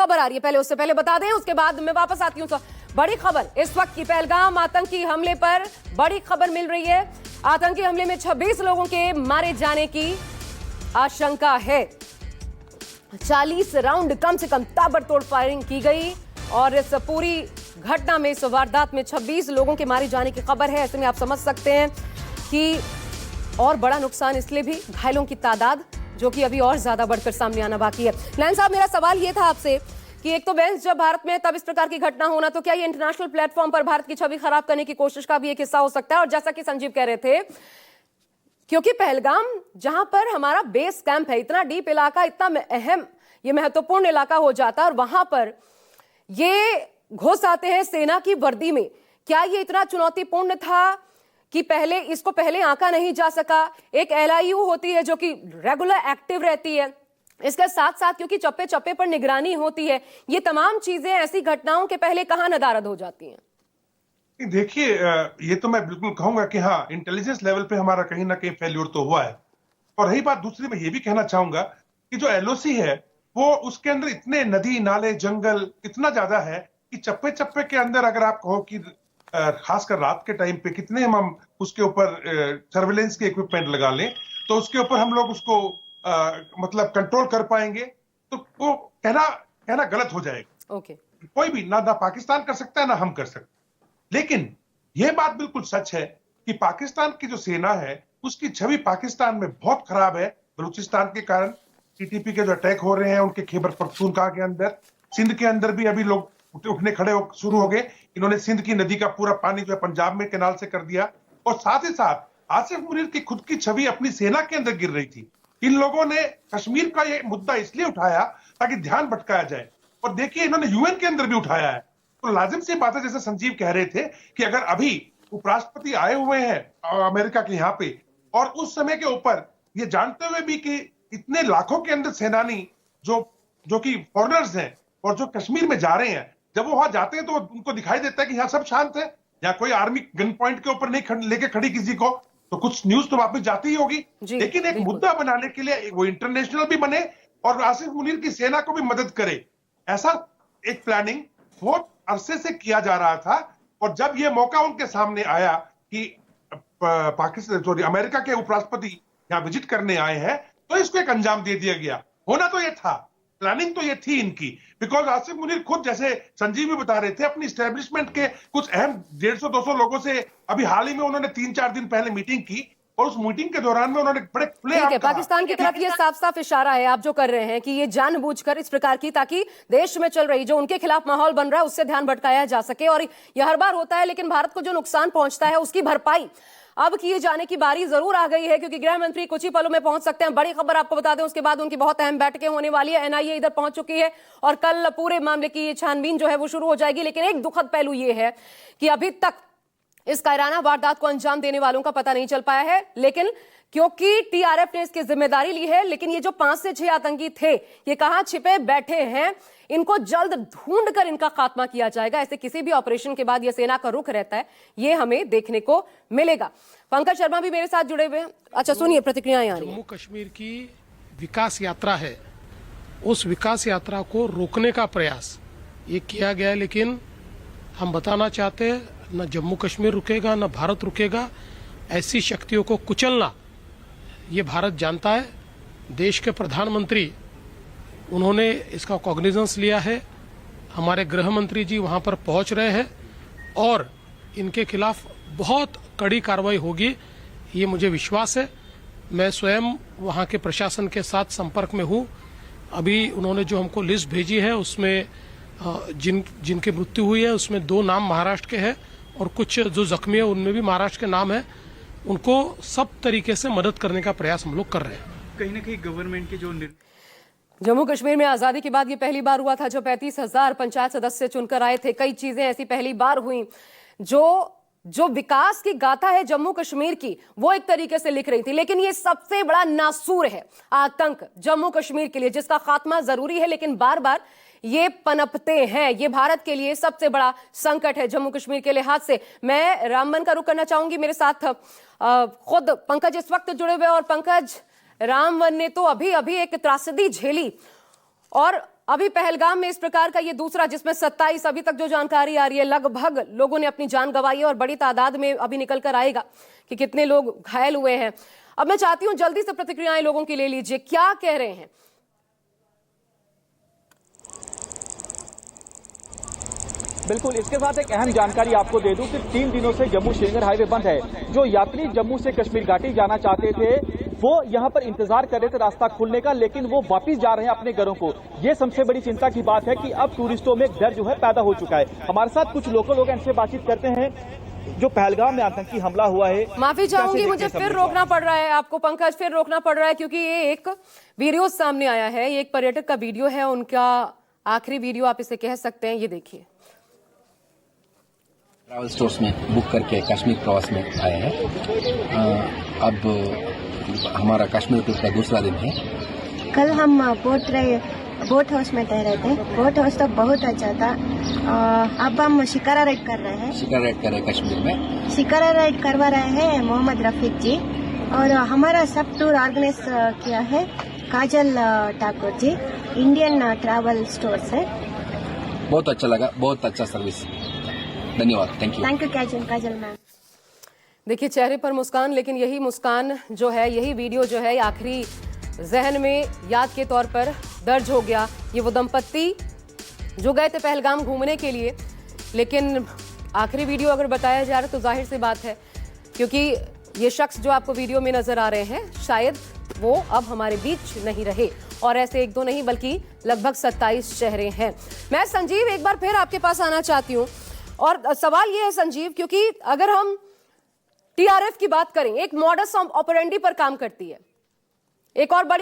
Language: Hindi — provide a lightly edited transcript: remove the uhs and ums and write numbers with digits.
खबर आ रही है, पहले उससे पहले बता दें, उसके बाद मैं वापस आती हूँ। तो बड़ी खबर इस वक्त की, पहलगाम आतंकी हमले पर बड़ी खबर मिल रही है। आतंकी हमले में 26 लोगों के मारे जाने की आशंका है। 40 राउंड कम से कम ताबड़तोड़ फायरिंग की गई और इस पूरी घटना में, इस वारदात में 26 लोगों के मारे जाने की खबर है। ऐसे में आप समझ सकते हैं कि और बड़ा नुकसान इसलिए भी, घायलों की तादाद जो कि अभी और ज्यादा बढ़कर सामने आना बाकी है। नयन साहब, मेरा सवाल ये था आपसे कि एक तो बेंस जब भारत में तब इस प्रकार की घटना होना, तो क्या ये इंटरनेशनल प्लेटफॉर्म पर भारत की छवि खराब करने की कोशिश का भी एक हिस्सा हो सकता है? और जैसा कि संजीव कह रहे थे, क्योंकि पहलगाम जहां पर हमारा बेस कैंप है, इतना डीप इलाका, इतना अहम, ये महत्वपूर्ण इलाका हो जाता है, और वहां पर ये घुस आते हैं सेना की वर्दी में। क्या ये इतना चुनौतीपूर्ण था कि पहले आंका नहीं जा सका? एक LIU होती है जो कि रेगुलर एक्टिव रहती है, इसके साथ साथ क्योंकि चप्पे चप्पे पर निगरानी होती है, ये तमाम चीजें ऐसी घटनाओं के पहले कहां नदारद हो जाती हैं? देखिए, ये तो मैं बिल्कुल कहूंगा कि हाँ, इंटेलिजेंस लेवल पे हमारा कहीं ना कहीं फेल्यूर तो हुआ है। और रही बात दूसरी, मैं ये भी कहना चाहूंगा कि जो LOC है वो, उसके अंदर इतने नदी नाले जंगल इतना ज्यादा है कि चप्पे चप्पे के अंदर अगर आप कहो कि खासकर रात के टाइम पे कितने हम उसके ऊपर सर्वेलेंस के इक्विपमेंट लगा लें तो उसके ऊपर हम लोग उसको मतलब कंट्रोल कर पाएंगे, तो वो कहना गलत हो जाएगा। ओके। कोई भी ना पाकिस्तान कर सकता है ना हम कर सकते। लेकिन यह बात बिल्कुल सच है कि पाकिस्तान की जो सेना है उसकी छवि पाकिस्तान में बहुत खराब है, बलूचिस्तान के कारण। TTP के जो अटैक हो रहे हैं उनके खैबर पख्तूनख्वा के अंदर, सिंध के अंदर भी अभी लोग उठने खड़े शुरू हो गए। इन्होंने सिंध की नदी का पूरा पानी जो है पंजाब में कैनाल से कर दिया। और साथ ही साथ आसिफ मुनीर की खुद की छवि अपनी सेना के अंदर गिर रही थी। इन लोगों ने कश्मीर का ये मुद्दा इसलिए उठाया ताकि ध्यान भटकाया जाए, और देखिए इन्होंने UN के अंदर भी उठाया है। तो लाजिम सी बात है, जैसे संजीव कह रहे थे, कि अगर अभी उपराष्ट्रपति आए हुए हैं अमेरिका के यहाँ पे, और उस समय के ऊपर ये जानते हुए भी कि इतने लाखों के अंदर सेनानी जो कि फॉरेनर्स हैं और जो कश्मीर में जा रहे हैं, जब वो वहां जाते हैं तो उनको दिखाई देता है कि यहाँ सब शांत है, यहाँ कोई आर्मी गन पॉइंट के ऊपर नहीं लेके खड़ी किसी को, तो कुछ न्यूज तो वापस जाती ही होगी। लेकिन एक मुद्दा बनाने के लिए वो इंटरनेशनल भी बने और आसिफ मुनीर की सेना को भी मदद करे, ऐसा एक प्लानिंग बहुत अरसे से किया जा रहा था। और जब ये मौका उनके सामने आया कि पाकिस्तान अमेरिका के उपराष्ट्रपति यहाँ विजिट करने आए हैं, तो इसको एक अंजाम दे दिया गया। होना तो ये था, प्लानिंग तो ये थी इनकी, बिकॉज आसिफ मुनीर खुद, जैसे संजीव भी बता रहे थे, अपनी स्टैब्लिशमेंट के कुछ अहम 150-200 लोगों से अभी हाल ही में उन्होंने 3-4 दिन पहले मीटिंग की, और उस मीटिंग के दौरान में उन्होंने बड़े खुले पाकिस्तान की तरफ ये साफ साफ इशारा है आप जो कर रहे हैं कि ये जानबूझकर इस प्रकार की, ताकि देश में चल रही जो उनके खिलाफ माहौल बन रहा है उससे ध्यान भटकाया जा सके। और यह हर बार होता है, लेकिन भारत को जो नुकसान पहुंचता है उसकी भरपाई अब किए जाने की बारी जरूर आ गई है, क्योंकि गृह मंत्री कुछ ही पलों में पहुंच सकते हैं। बड़ी खबर आपको बता दें, उसके बाद उनकी बहुत अहम बैठकें होने वाली है। NIA इधर पहुंच चुकी है और कल पूरे मामले की छानबीन जो है वो शुरू हो जाएगी। लेकिन एक दुखद पहलू ये है कि अभी तक इस कायराना वारदात को अंजाम देने वालों का पता नहीं चल पाया है, लेकिन क्योंकि TRF ने इसकी जिम्मेदारी ली है। लेकिन ये जो 5 से 6 आतंकी थे, ये कहां छिपे बैठे हैं, इनको जल्द ढूंढकर इनका खात्मा किया जाएगा। ऐसे किसी भी ऑपरेशन के बाद ये सेना का रुख रहता है, ये हमें देखने को मिलेगा। पंकज शर्मा भी मेरे साथ जुड़े हुए हैं। अच्छा, सुनिए प्रतिक्रियाएं आ रही हैं। जम्मू कश्मीर की विकास यात्रा है, उस विकास यात्रा को रोकने का प्रयास ये किया गया है। लेकिन हम बताना चाहते हैं, न जम्मू कश्मीर रुकेगा न भारत रुकेगा। ऐसी शक्तियों को कुचलना ये भारत जानता है। देश के प्रधानमंत्री उन्होंने इसका कॉग्निजेंस लिया है। हमारे गृह मंत्री जी वहां पर पहुंच रहे हैं और इनके खिलाफ बहुत कड़ी कार्रवाई होगी, ये मुझे विश्वास है। मैं स्वयं वहां के प्रशासन के साथ संपर्क में हूं। अभी उन्होंने जो हमको लिस्ट भेजी है उसमें जिनकी मृत्यु हुई है उसमें 2 नाम महाराष्ट्र के हैं और कुछ जो जख्मी है उनमें भी महाराष्ट्र के नाम है। उनको सब तरीके से मदद करने का प्रयास हम लोग कर रहे हैं। कहीं ना कहीं गवर्नमेंट के जो जम्मू कश्मीर में आजादी के बाद ये पहली बार हुआ था जब 35,000 पंचायत सदस्य चुनकर आए थे। कई चीजें ऐसी पहली बार हुई जो विकास की गाथा है जम्मू कश्मीर की, वो एक तरीके से लिख रही थी। लेकिन ये सबसे बड़ा नासूर है आतंक जम्मू कश्मीर के लिए, जिसका खात्मा जरूरी है, लेकिन बार बार ये पनपते हैं। ये भारत के लिए सबसे बड़ा संकट है जम्मू कश्मीर के लिहाज से। मैं रामबन का रुख करना चाहूंगी, मेरे साथ खुद पंकज इस वक्त जुड़े हुए। और पंकज, रामबन ने तो अभी अभी एक त्रासदी झेली और अभी पहलगाम में इस प्रकार का ये दूसरा, जिसमें 27 अभी तक जो जानकारी आ रही है, लगभग लोगों ने अपनी जान गंवाई है और बड़ी तादाद में अभी निकल कर आएगा कि कितने लोग घायल हुए हैं। अब मैं चाहती हूं जल्दी से प्रतिक्रियाएं लोगों की ले लीजिए, क्या कह रहे हैं। बिल्कुल, इसके साथ एक अहम जानकारी आपको दे दूं कि 3 दिनों से जम्मू श्रीनगर हाईवे बंद है। जो यात्री जम्मू से कश्मीर घाटी जाना चाहते थे वो यहां पर इंतजार कर रहे थे रास्ता खुलने का, लेकिन वो वापस जा रहे हैं अपने घरों को। ये सबसे बड़ी चिंता की बात है कि अब टूरिस्टों में डर जो है पैदा हो चुका है। हमारे साथ कुछ लोकल लोग इनसे बातचीत करते हैं। जो पहलगाम में आतंकी हमला हुआ है, माफी चाहूंगी, मुझे फिर रोकना पड़ रहा है आपको पंकज, फिर रोकना पड़ रहा है क्योंकि ये एक वीडियो सामने आया है। ये एक पर्यटक का वीडियो है, उनका आखिरी वीडियो आप इसे कह सकते हैं। ये देखिए। ट्रैवल स्टोर्स में बुक करके कश्मीर प्रवास में आए हैं। अब हमारा कश्मीर टूर का दूसरा दिन है। कल हम बोट हाउस में ठहरे थे। बोट हाउस तो बहुत अच्छा था। अब हम शिकारा राइड कर रहे हैं। शिकारा राइड कर रहे हैं कश्मीर में। शिकारा राइड करवा रहे हैं मोहम्मद रफीक जी, और हमारा सब टूर ऑर्गेनाइज किया है काजल Thakur ji, Indian travel store से। बहुत अच्छा लगा, बहुत अच्छा सर्विस, धन्यवाद, thank you. Thank you Kajal ma'am. देखिए चेहरे पर मुस्कान, लेकिन यही मुस्कान जो है, यही वीडियो जो है, आखिरी जहन में याद के तौर पर दर्ज हो गया। ये वो दंपत्ति जो गए थे पहलगाम घूमने के लिए, लेकिन आखिरी वीडियो अगर बताया जा रहा है तो जाहिर सी बात है, क्योंकि ये शख्स जो आपको वीडियो में नजर आ रहे हैं शायद वो अब हमारे बीच नहीं रहे। और ऐसे एक दो नहीं बल्कि लगभग 27 चेहरे हैं। मैं संजीव एक बार फिर आपके पास आना चाहती हूँ, और सवाल ये है संजीव, क्योंकि अगर हम टीआरएफ की बात करें, एक मॉडस ऑपरेंडी पर काम करती है। एक और बड़ी